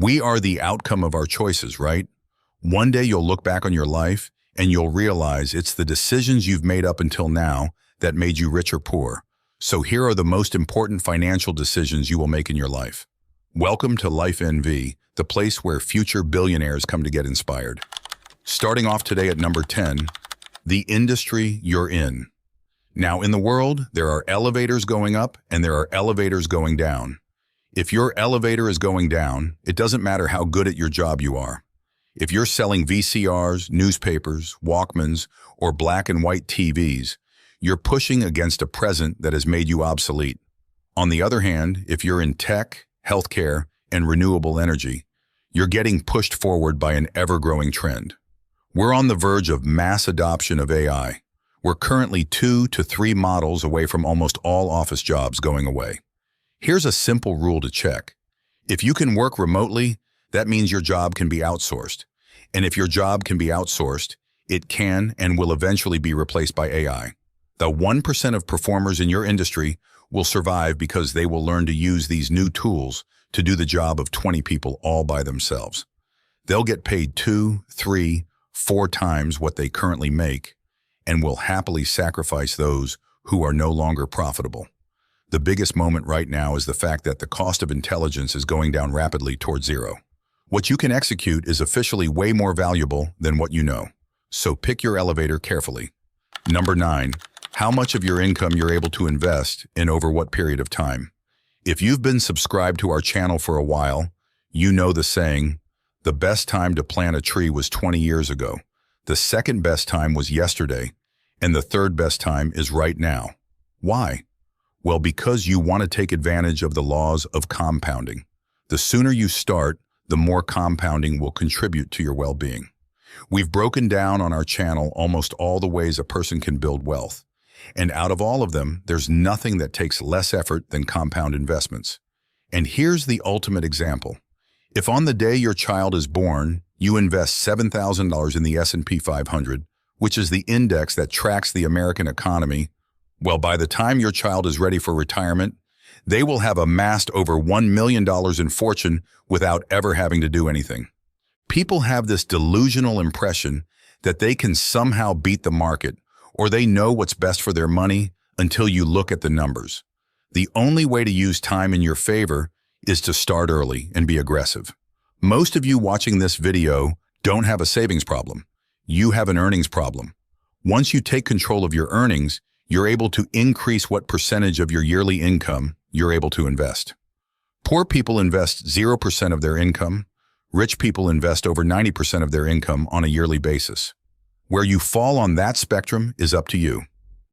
We are the outcome of our choices, right? One day you'll look back on your life and you'll realize it's the decisions you've made up until now that made you rich or poor. So here are the most important financial decisions you will make in your life. Welcome to Life NV, the place where future billionaires come to get inspired. Starting off today at number 10, the industry you're in. Now, in the world, there are elevators going up and there are elevators going down. If your elevator is going down, it doesn't matter how good at your job you are. If you're selling VCRs, newspapers, Walkmans, or black and white TVs, you're pushing against a present that has made you obsolete. On the other hand, if you're in tech, healthcare, and renewable energy, you're getting pushed forward by an ever-growing trend. We're on the verge of mass adoption of AI. We're currently 2 to 3 models away from almost all office jobs going away. Here's a simple rule to check. If you can work remotely, that means your job can be outsourced. And if your job can be outsourced, it can and will eventually be replaced by AI. The 1% of performers in your industry will survive because they will learn to use these new tools to do the job of 20 people all by themselves. They'll get paid 2, 3, 4 times what they currently make and will happily sacrifice those who are no longer profitable. The biggest moment right now is the fact that the cost of intelligence is going down rapidly toward zero. What you can execute is officially way more valuable than what you know. So pick your elevator carefully. Number 9, how much of your income you're able to invest in over what period of time. If you've been subscribed to our channel for a while, you know the saying, the best time to plant a tree was 20 years ago. The second best time was yesterday, and the third best time is right now. Why? Well, because you want to take advantage of the laws of compounding. The sooner you start, the more compounding will contribute to your well-being. We've broken down on our channel almost all the ways a person can build wealth. And out of all of them, there's nothing that takes less effort than compound investments. And here's the ultimate example. If on the day your child is born, you invest $7,000 in the S&P 500, which is the index that tracks the American economy, well, by the time your child is ready for retirement, they will have amassed over $1 million in fortune without ever having to do anything. People have this delusional impression that they can somehow beat the market or they know what's best for their money until you look at the numbers. The only way to use time in your favor is to start early and be aggressive. Most of you watching this video don't have a savings problem. You have an earnings problem. Once you take control of your earnings, you're able to increase what percentage of your yearly income you're able to invest. Poor people invest 0% of their income. Rich people invest over 90% of their income on a yearly basis. Where you fall on that spectrum is up to you.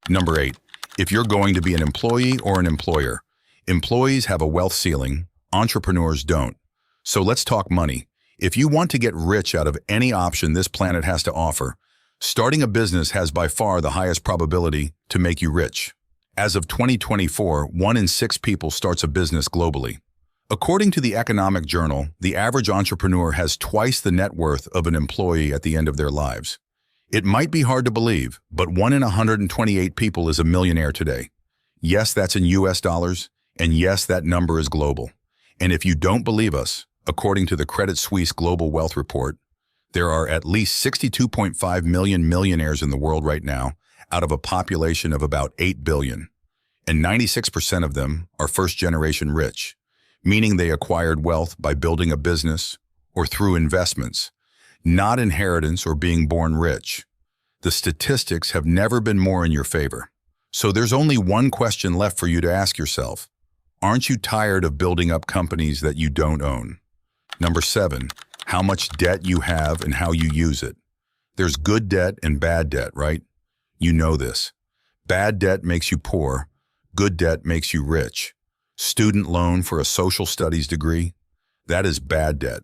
Number 8, if you're going to be an employee or an employer. Employees have a wealth ceiling, entrepreneurs don't. So let's talk money. If you want to get rich out of any option this planet has to offer, starting a business has by far the highest probability to make you rich. As of 2024, 1 in 6 people starts a business globally. According to the Economic Journal, the average entrepreneur has twice the net worth of an employee at the end of their lives. It might be hard to believe, but 1 in 128 people is a millionaire today. Yes, that's in US dollars, and yes, that number is global. And if you don't believe us, according to the Credit Suisse Global Wealth Report, there are at least 62.5 million millionaires in the world right now, out of a population of about 8 billion. And 96% of them are first-generation rich, meaning they acquired wealth by building a business or through investments, not inheritance or being born rich. The statistics have never been more in your favor. So there's only one question left for you to ask yourself. Aren't you tired of building up companies that you don't own? Number 7, how much debt you have and how you use it. There's good debt and bad debt, right? You know this. Bad debt makes you poor. Good debt makes you rich. Student loan for a social studies degree, that is bad debt.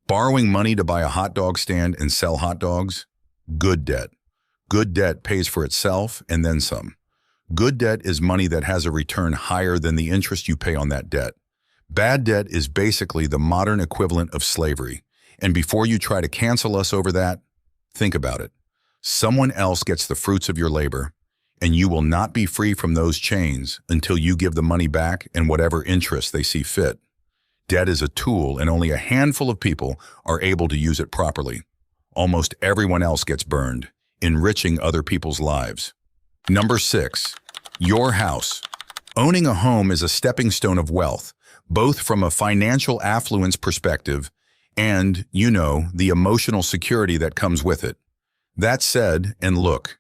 Borrowing money to buy a hot dog stand and sell hot dogs, good debt. Good debt pays for itself and then some. Good debt is money that has a return higher than the interest you pay on that debt. Bad debt is basically the modern equivalent of slavery. And before you try to cancel us over that, think about it. Someone else gets the fruits of your labor, and you will not be free from those chains until you give the money back and whatever interest they see fit. Debt is a tool and only a handful of people are able to use it properly. Almost everyone else gets burned, enriching other people's lives. Number 6. Your house. Owning a home is a stepping stone of wealth, both from a financial affluence perspective and, the emotional security that comes with it. That said, and look,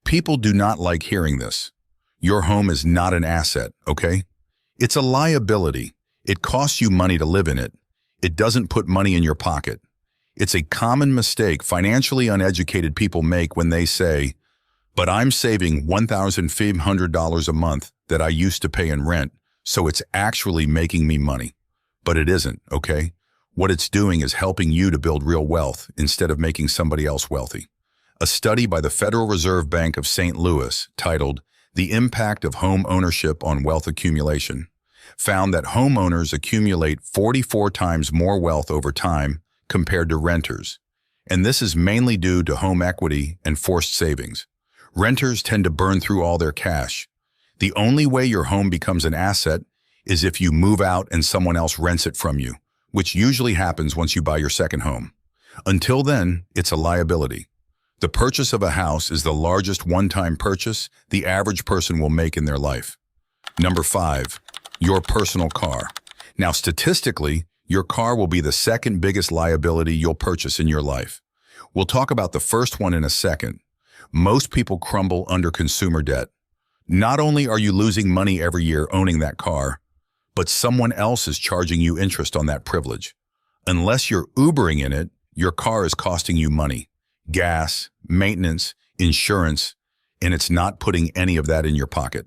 people do not like hearing this. Your home is not an asset, okay? It's a liability. It costs you money to live in it. It doesn't put money in your pocket. It's a common mistake financially uneducated people make when they say, "But I'm saving $1,500 a month that I used to pay in rent, so it's actually making me money." But it isn't, okay? What it's doing is helping you to build real wealth instead of making somebody else wealthy. A study by the Federal Reserve Bank of St. Louis, titled "The Impact of Home Ownership on Wealth Accumulation," found that homeowners accumulate 44 times more wealth over time compared to renters. And this is mainly due to home equity and forced savings. Renters tend to burn through all their cash. The only way your home becomes an asset is if you move out and someone else rents it from you, which usually happens once you buy your second home. Until then, it's a liability. The purchase of a house is the largest one-time purchase the average person will make in their life. Number 5, your personal car. Now, statistically, your car will be the second biggest liability you'll purchase in your life. We'll talk about the first one in a second. Most people crumble under consumer debt. Not only are you losing money every year owning that car, but someone else is charging you interest on that privilege. Unless you're Ubering in it, your car is costing you money. Gas, maintenance, insurance, and it's not putting any of that in your pocket.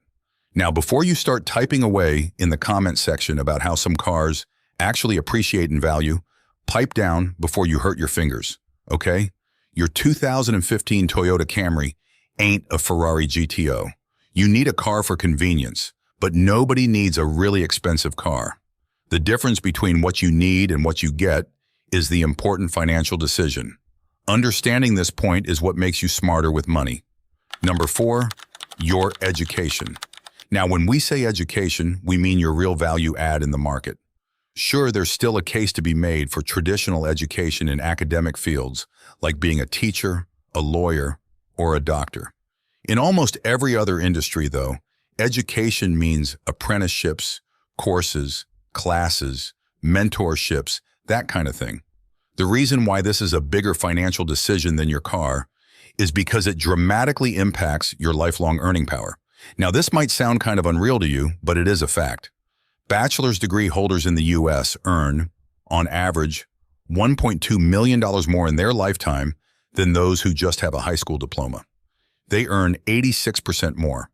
Now, before you start typing away in the comment section about how some cars actually appreciate in value, pipe down before you hurt your fingers, okay? Your 2015 Toyota Camry ain't a Ferrari GTO. You need a car for convenience, but nobody needs a really expensive car. The difference between what you need and what you get is the important financial decision. Understanding this point is what makes you smarter with money. Number 4, your education. Now, when we say education, we mean your real value add in the market. Sure, there's still a case to be made for traditional education in academic fields, like being a teacher, a lawyer, or a doctor. In almost every other industry, though, education means apprenticeships, courses, classes, mentorships, that kind of thing. The reason why this is a bigger financial decision than your car is because it dramatically impacts your lifelong earning power. Now, this might sound kind of unreal to you, but it is a fact. Bachelor's degree holders in the U.S. earn, on average, $1.2 million more in their lifetime than those who just have a high school diploma. They earn 86% more,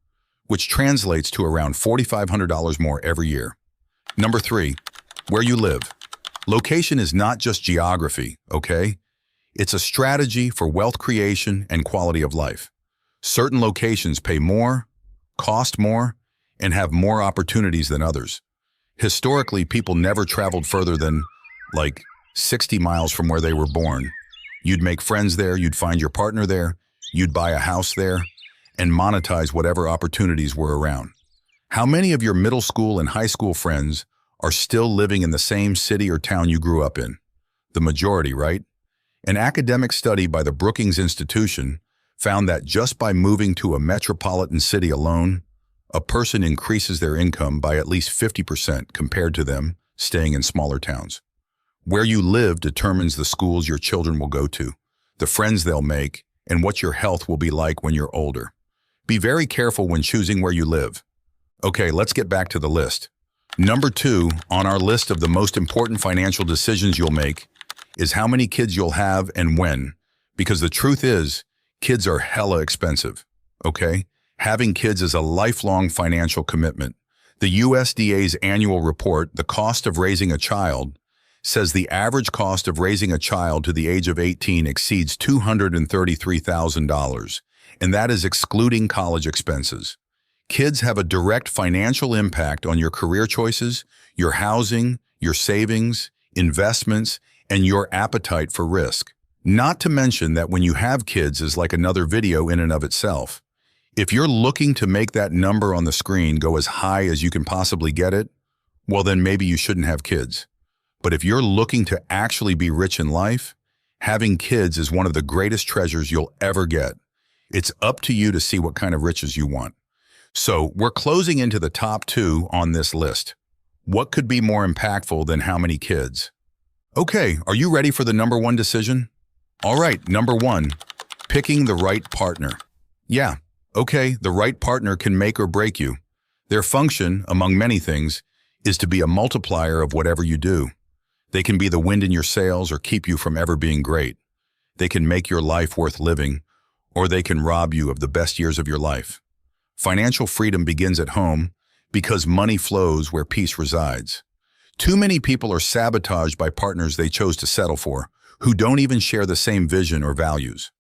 which translates to around $4,500 more every year. Number 3, where you live. Location is not just geography, okay? It's a strategy for wealth creation and quality of life. Certain locations pay more, cost more, and have more opportunities than others. Historically, people never traveled further than, 60 miles from where they were born. You'd make friends there, you'd find your partner there, you'd buy a house there, and monetize whatever opportunities were around. How many of your middle school and high school friends are still living in the same city or town you grew up in? The majority, right? An academic study by the Brookings Institution found that just by moving to a metropolitan city alone, a person increases their income by at least 50% compared to them staying in smaller towns. Where you live determines the schools your children will go to, the friends they'll make, and what your health will be like when you're older. Be very careful when choosing where you live. Okay, let's get back to the list. Number 2 on our list of the most important financial decisions you'll make is how many kids you'll have and when, because the truth is, kids are hella expensive, okay? Having kids is a lifelong financial commitment. The USDA's annual report, The Cost of Raising a Child, says the average cost of raising a child to the age of 18 exceeds $233,000, and that is excluding college expenses. Kids have a direct financial impact on your career choices, your housing, your savings, investments, and your appetite for risk. Not to mention that when you have kids is like another video in and of itself. If you're looking to make that number on the screen go as high as you can possibly get it, well then maybe you shouldn't have kids. But if you're looking to actually be rich in life, having kids is one of the greatest treasures you'll ever get. It's up to you to see what kind of riches you want. So we're closing into the top 2 on this list. What could be more impactful than how many kids? Okay, are you ready for the number 1 decision? All right, number 1, picking the right partner. Yeah, okay, the right partner can make or break you. Their function, among many things, is to be a multiplier of whatever you do. They can be the wind in your sails or keep you from ever being great. They can make your life worth living, or they can rob you of the best years of your life. Financial freedom begins at home because money flows where peace resides. Too many people are sabotaged by partners they chose to settle for, who don't even share the same vision or values.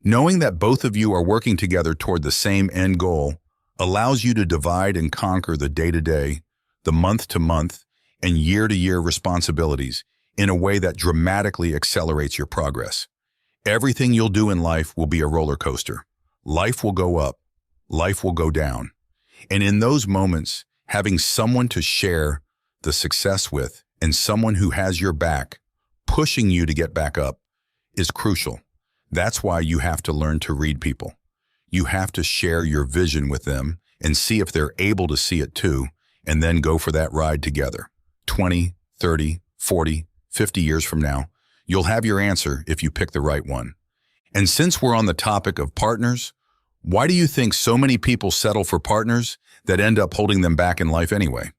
Knowing that both of you are working together toward the same end goal allows you to divide and conquer the day-to-day, the month-to-month, and year-to-year responsibilities in a way that dramatically accelerates your progress. Everything you'll do in life will be a roller coaster. Life will go up, life will go down. And in those moments, having someone to share the success with and someone who has your back, pushing you to get back up, is crucial. That's why you have to learn to read people. You have to share your vision with them and see if they're able to see it too, and then go for that ride together. 20, 30, 40, 50 years from now, you'll have your answer if you pick the right one. And since we're on the topic of partners, why do you think so many people settle for partners that end up holding them back in life anyway?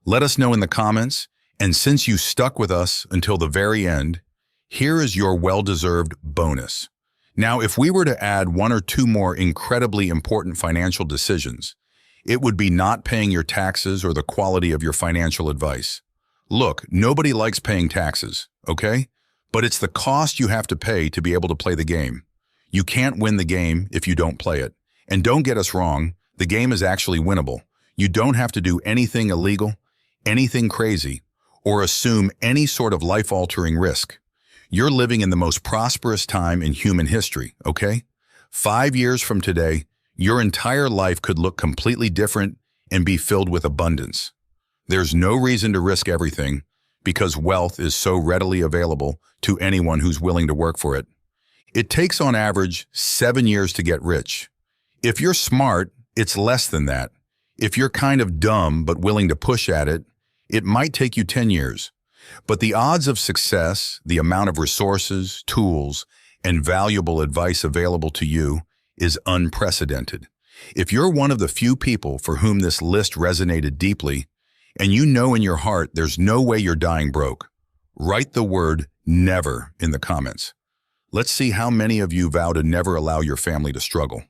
Let us know in the comments, and since you stuck with us until the very end, here is your well-deserved bonus. Now, if we were to add 1 or 2 more incredibly important financial decisions, it would be not paying your taxes or the quality of your financial advice. Look, nobody likes paying taxes, okay? But it's the cost you have to pay to be able to play the game. You can't win the game if you don't play it. And don't get us wrong, the game is actually winnable. You don't have to do anything illegal, anything crazy, or assume any sort of life-altering risk. You're living in the most prosperous time in human history, okay? 5 years from today, your entire life could look completely different and be filled with abundance. There's no reason to risk everything because wealth is so readily available to anyone who's willing to work for it. It takes on average 7 years to get rich. If you're smart, it's less than that. If you're kind of dumb but willing to push at it, it might take you 10 years. But the odds of success, the amount of resources, tools, and valuable advice available to you is unprecedented. If you're one of the few people for whom this list resonated deeply, and you know in your heart there's no way you're dying broke, write the word never in the comments. Let's see how many of you vow to never allow your family to struggle.